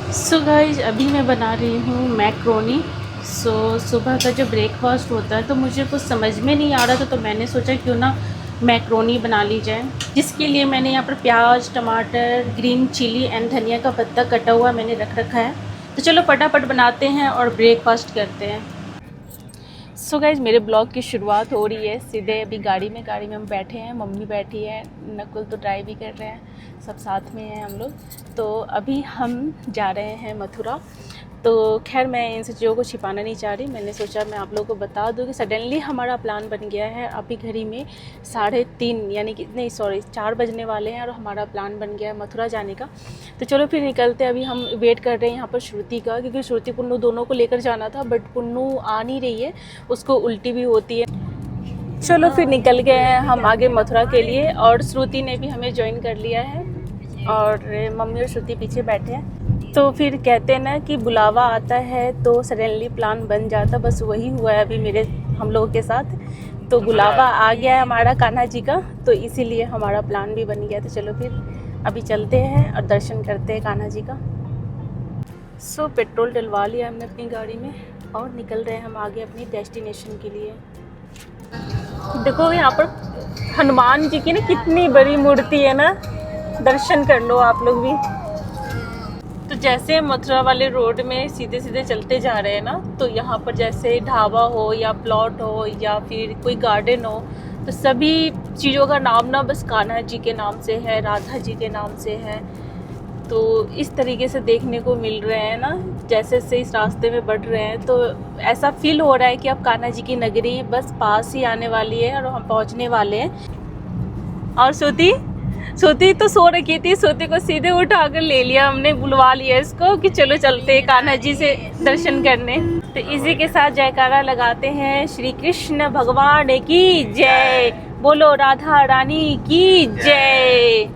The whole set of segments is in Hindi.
सो गाइस अभी मैं बना रही हूँ मैक्रोनी। सुबह का जो ब्रेकफास्ट होता है तो मुझे कुछ समझ में नहीं आ रहा था, तो मैंने सोचा क्यों ना मैक्रोनी बना ली जाए। जिसके लिए मैंने यहाँ पर प्याज, टमाटर, ग्रीन चिली एंड धनिया का पत्ता कटा हुआ मैंने रख रखा है। तो चलो फटाफट बनाते हैं और ब्रेकफास्ट करते हैं। सो गाइज मेरे ब्लॉग की शुरुआत हो रही है सीधे अभी गाड़ी में हम बैठे हैं, मम्मी बैठी है, नकुल तो ड्राइव भी कर रहे हैं, सब साथ में हैं हम लोग। तो अभी हम जा रहे हैं मथुरा। तो खैर मैं इन सब चीज़ों को छिपाना नहीं चाह रही, मैंने सोचा मैं आप लोगों को बता दूँ कि सडनली हमारा प्लान बन गया है। अभी घड़ी में 3:30 यानी कि नहीं सॉरी 4 बजने वाले हैं और हमारा प्लान बन गया है मथुरा जाने का। तो चलो फिर निकलते हैं। अभी हम वेट कर रहे हैं यहाँ पर श्रुति का, क्योंकि श्रुति पुन्नू दोनों को लेकर जाना था, बट पुन्नू आ नहीं रही है, उसको उल्टी भी होती है। चलो फिर निकल गए हैं हम आगे मथुरा के लिए, और श्रुति ने भी हमें ज्वाइन कर लिया है और मम्मी और श्रुति पीछे बैठे हैं। तो फिर कहते हैं ना कि बुलावा आता है तो सडनली प्लान बन जाता, बस वही हुआ है अभी हम लोगों के साथ। तो बुलावा आ गया है हमारा कान्हा जी का, तो इसीलिए हमारा प्लान भी बन गया। तो चलो फिर अभी चलते हैं और दर्शन करते हैं कान्हा जी का। पेट्रोल डलवा लिया हमने अपनी गाड़ी में और निकल रहे हैं हम आगे अपनी डेस्टिनेशन के लिए। देखो यहाँ पर हनुमान जी की ना कितनी बड़ी मूर्ति है ना, दर्शन कर लो आप लोग भी। तो जैसे मथुरा वाले रोड में सीधे सीधे चलते जा रहे हैं ना, तो यहाँ पर जैसे ढाबा हो या प्लॉट हो या फिर कोई गार्डन हो, तो सभी चीज़ों का नाम ना बस कान्हा जी के नाम से है, राधा जी के नाम से है। तो इस तरीके से देखने को मिल रहे हैं ना, जैसे जैसे इस रास्ते में बढ़ रहे हैं तो ऐसा फील हो रहा है कि अब कान्हा जी की नगरी बस पास ही आने वाली है और हम पहुँचने वाले हैं। और सोती तो सो रखी थी, सोती को सीधे उठा कर ले लिया हमने, बुलवा लिया इसको कि चलो चलते कान्हा जी से दर्शन करने। तो इसी के साथ जयकारा लगाते हैं, श्री कृष्ण भगवान की जय, बोलो राधा रानी की जय।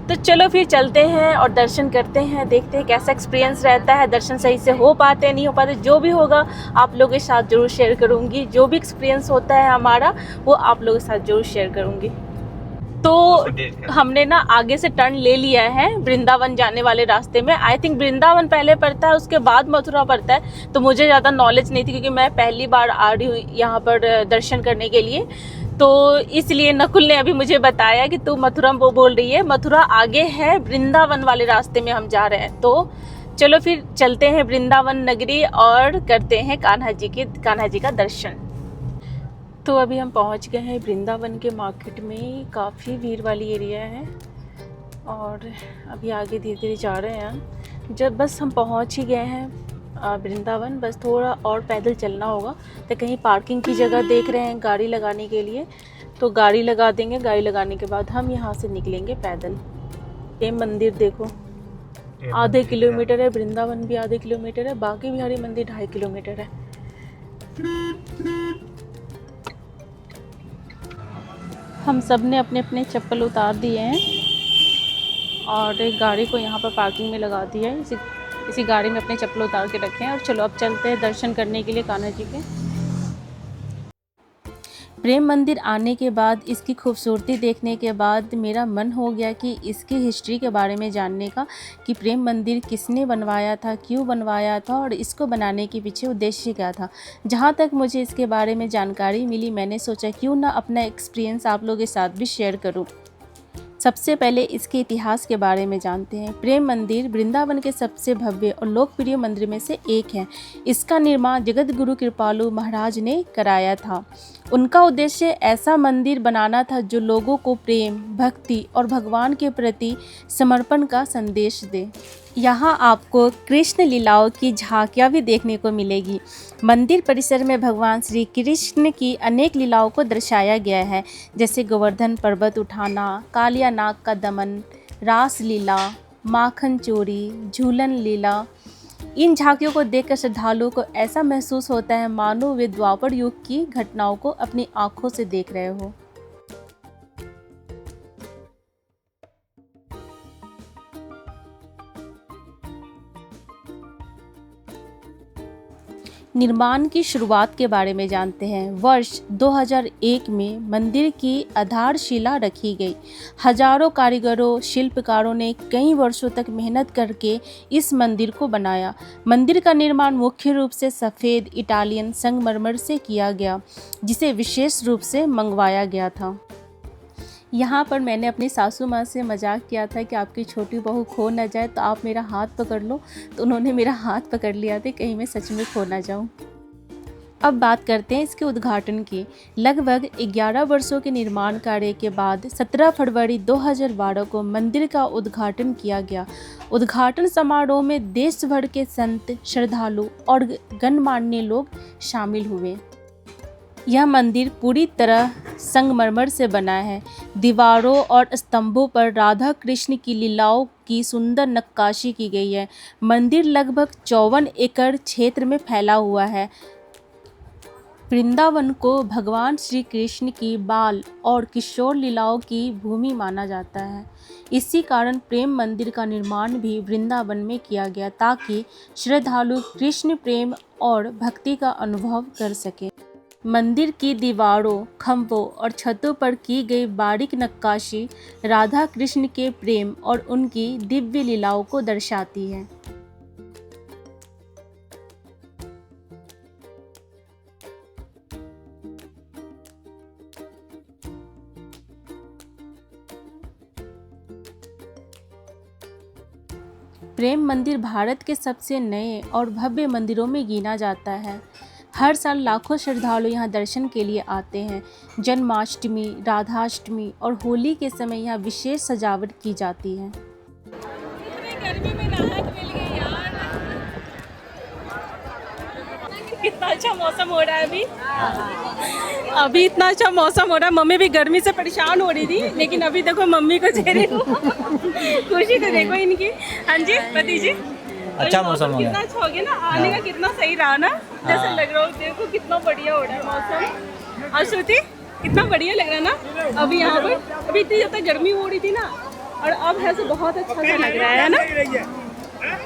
तो चलो फिर चलते हैं और दर्शन करते हैं, देखते हैं कैसा एक्सपीरियंस रहता है, दर्शन सही से हो पाते नहीं हो पाते, जो भी होगा आप लोगों के साथ ज़रूर शेयर करूँगी। जो भी एक्सपीरियंस होता है हमारा वो आप लोगों के साथ ज़रूर शेयर करूँगी। तो हमने ना आगे से टर्न ले लिया है वृंदावन जाने वाले रास्ते में। आई थिंक वृंदावन पहले पड़ता है, उसके बाद मथुरा पड़ता है। तो मुझे ज़्यादा नॉलेज नहीं थी क्योंकि मैं पहली बार आ रही हूँ यहाँ पर दर्शन करने के लिए। तो इसलिए नकुल ने अभी मुझे बताया कि तू मथुरा वो बोल रही है, मथुरा आगे है, वृंदावन वाले रास्ते में हम जा रहे हैं। तो चलो फिर चलते हैं वृंदावन नगरी और करते हैं कान्हा जी का दर्शन। तो अभी हम पहुंच गए हैं वृंदावन के मार्केट में, काफ़ी भीड़ वाली एरिया है और अभी आगे धीरे धीरे जा रहे हैं हम। जब बस हम पहुंच ही गए हैं वृंदावन, बस थोड़ा और पैदल चलना होगा। तो कहीं पार्किंग की जगह देख रहे हैं गाड़ी लगाने के लिए, तो गाड़ी लगा देंगे। गाड़ी लगाने के बाद हम यहाँ से निकलेंगे पैदल। ये मंदिर देखो, आधे किलोमीटर है, वृंदावन भी आधे किलोमीटर है, बाकी बिहारी मंदिर 2.5 किलोमीटर है। हम सब ने अपने अपने चप्पल उतार दिए हैं और एक गाड़ी को यहाँ पर पार्किंग में लगा दिया है। इसी गाड़ी में अपने चप्पल उतार के रखे हैं और चलो अब चलते हैं दर्शन करने के लिए कान्हा जी के। प्रेम मंदिर आने के बाद, इसकी खूबसूरती देखने के बाद मेरा मन हो गया कि इसकी हिस्ट्री के बारे में जानने का, कि प्रेम मंदिर किसने बनवाया था, क्यों बनवाया था और इसको बनाने के पीछे उद्देश्य क्या था। जहाँ तक मुझे इसके बारे में जानकारी मिली, मैंने सोचा क्यों ना अपना एक्सपीरियंस आप लोगों के साथ भी शेयर करूँ। सबसे पहले इसके इतिहास के बारे में जानते हैं। प्रेम मंदिर वृंदावन के सबसे भव्य और लोकप्रिय मंदिर में से एक है। इसका निर्माण जगत गुरु कृपालु महाराज ने कराया था। उनका उद्देश्य ऐसा मंदिर बनाना था जो लोगों को प्रेम, भक्ति और भगवान के प्रति समर्पण का संदेश दे। यहाँ आपको कृष्ण लीलाओं की झांकियाँ भी देखने को मिलेगी। मंदिर परिसर में भगवान श्री कृष्ण की अनेक लीलाओं को दर्शाया गया है, जैसे गोवर्धन पर्वत उठाना, कालिया नाग का दमन, रास लीला, माखन चोरी, झूलन लीला। इन झांकियों को देखकर श्रद्धालुओं को ऐसा महसूस होता है मानो वे द्वापर युग की घटनाओं को अपनी आंखों से देख रहे हो। निर्माण की शुरुआत के बारे में जानते हैं। वर्ष 2001 में मंदिर की आधारशिला रखी गई। हजारों कारीगरों, शिल्पकारों ने कई वर्षों तक मेहनत करके इस मंदिर को बनाया। मंदिर का निर्माण मुख्य रूप से सफ़ेद इटालियन संगमरमर से किया गया, जिसे विशेष रूप से मंगवाया गया था। यहाँ पर मैंने अपनी सासू माँ से मजाक किया था कि आपकी छोटी बहू खो ना जाए तो आप मेरा हाथ पकड़ लो, तो उन्होंने मेरा हाथ पकड़ लिया था, कहीं मैं सच में खो ना जाऊँ। अब बात करते हैं इसके उद्घाटन की। लगभग 11 वर्षों के निर्माण कार्य के बाद 17 फरवरी 2012 को मंदिर का उद्घाटन किया गया। उद्घाटन समारोह में देश भर के संत, श्रद्धालु और गणमान्य लोग शामिल हुए। यह मंदिर पूरी तरह संगमरमर से बना है। दीवारों और स्तंभों पर राधा कृष्ण की लीलाओं की सुंदर नक्काशी की गई है। मंदिर लगभग 54 एकड़ क्षेत्र में फैला हुआ है। वृंदावन को भगवान श्री कृष्ण की बाल और किशोर लीलाओं की भूमि माना जाता है। इसी कारण प्रेम मंदिर का निर्माण भी वृंदावन में किया गया, ताकि श्रद्धालु कृष्ण प्रेम और भक्ति का अनुभव कर सके। मंदिर की दीवारों, खंभों और छतों पर की गई बारीक नक्काशी राधा कृष्ण के प्रेम और उनकी दिव्य लीलाओं को दर्शाती है। प्रेम मंदिर भारत के सबसे नए और भव्य मंदिरों में गिना जाता है। हर साल लाखों श्रद्धालु यहाँ दर्शन के लिए आते हैं। जन्माष्टमी, राधाष्टमी और होली के समय यहाँ विशेष सजावट की जाती है। गर्मी में राहत मिल गई यार। कितना अच्छा मौसम हो रहा है अभी इतना अच्छा मौसम हो रहा है। मम्मी भी गर्मी से परेशान हो रही थी, लेकिन अभी देखो मम्मी को चेहरे को खुशी तो देखो इनकी। हाँ जी पति जी, अच्छा मौसम हो गया, कितना अच्छा हो गया ना, आने का कितना सही रहा ना, जैसे लग रहा हो। देखो कितना बढ़िया हो रहा है मौसम। और श्रुति कितना बढ़िया लग रहा है ना अभी यहाँ पर। अभी इतनी ज़्यादा गर्मी हो रही थी ना, और अब है तो बहुत अच्छा सा लग रहा है ना।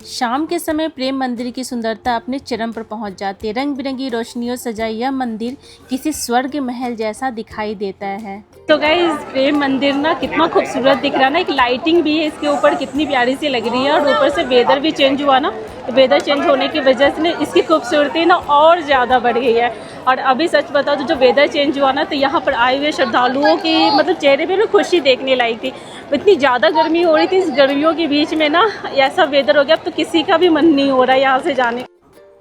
शाम के समय प्रेम मंदिर की सुंदरता अपने चरम पर पहुंच जाती है। रंग बिरंगी रोशनियों सजाई यह मंदिर किसी स्वर्ग महल जैसा दिखाई देता है। तो गाइस प्रेम मंदिर ना कितना खूबसूरत दिख रहा है ना। एक लाइटिंग भी है इसके ऊपर, कितनी प्यारी सी लग रही है। और ऊपर से वेदर भी चेंज हुआ ना, तो वेदर चेंज होने की वजह से इसकी खूबसूरती ना और ज़्यादा बढ़ गई है। और अभी सच बताओ तो जो वेदर चेंज हुआ ना, तो यहाँ पर आए हुए श्रद्धालुओं की मतलब चेहरे पे ना खुशी देखने लायक थी। इतनी ज़्यादा गर्मी हो रही थी, इस गर्मियों के बीच में ना ऐसा वेदर हो गया, अब तो किसी का भी मन नहीं हो रहा है यहाँ से जाने।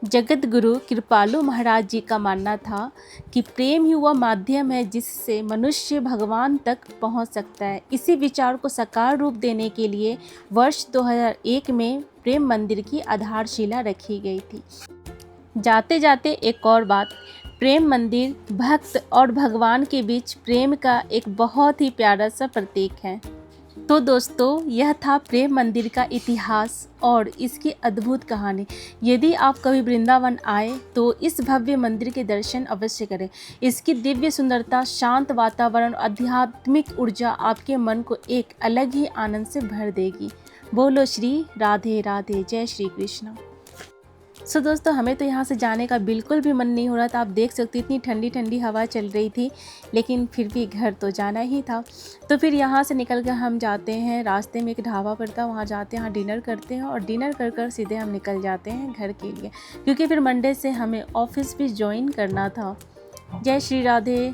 जगत गुरु कृपालु महाराज जी का मानना था कि प्रेम ही वह माध्यम है जिससे मनुष्य भगवान तक पहुंच सकता है। इसी विचार को साकार रूप देने के लिए वर्ष 2001 में प्रेम मंदिर की आधारशिला रखी गई थी। जाते जाते एक और बात, प्रेम मंदिर भक्त और भगवान के बीच प्रेम का एक बहुत ही प्यारा सा प्रतीक है। तो दोस्तों, यह था प्रेम मंदिर का इतिहास और इसकी अद्भुत कहानी। यदि आप कभी वृंदावन आए तो इस भव्य मंदिर के दर्शन अवश्य करें। इसकी दिव्य सुंदरता, शांत वातावरण और आध्यात्मिक ऊर्जा आपके मन को एक अलग ही आनंद से भर देगी। बोलो श्री राधे राधे, जय श्री कृष्ण। सो दोस्तों, हमें तो यहाँ से जाने का बिल्कुल भी मन नहीं हो रहा था। आप देख सकते हो इतनी ठंडी ठंडी हवा चल रही थी, लेकिन फिर भी घर तो जाना ही था। तो फिर यहाँ से निकल कर हम जाते हैं, रास्ते में एक ढाबा पड़ता है, वहाँ जाते हैं, वहाँ डिनर करते हैं और डिनर कर कर सीधे हम निकल जाते हैं घर के लिए, क्योंकि फिर मंडे से हमें ऑफिस भी ज्वाइन करना था। जय श्री राधे।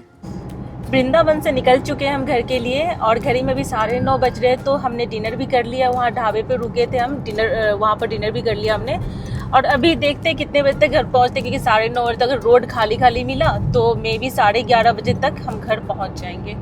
वृंदावन से निकल चुके हैं हम घर के लिए, और घड़ी में भी 9:30 बज रहे, तो हमने डिनर भी कर लिया। वहाँ ढाबे पे रुके थे हम, वहाँ पर डिनर भी कर लिया हमने। और अभी देखते हैं कितने बजे तक घर पहुँचते, क्योंकि 9:30 बजे तक रोड खाली खाली मिला, तो मे बी 11:30 बजे तक हम घर पहुँच जाएंगे।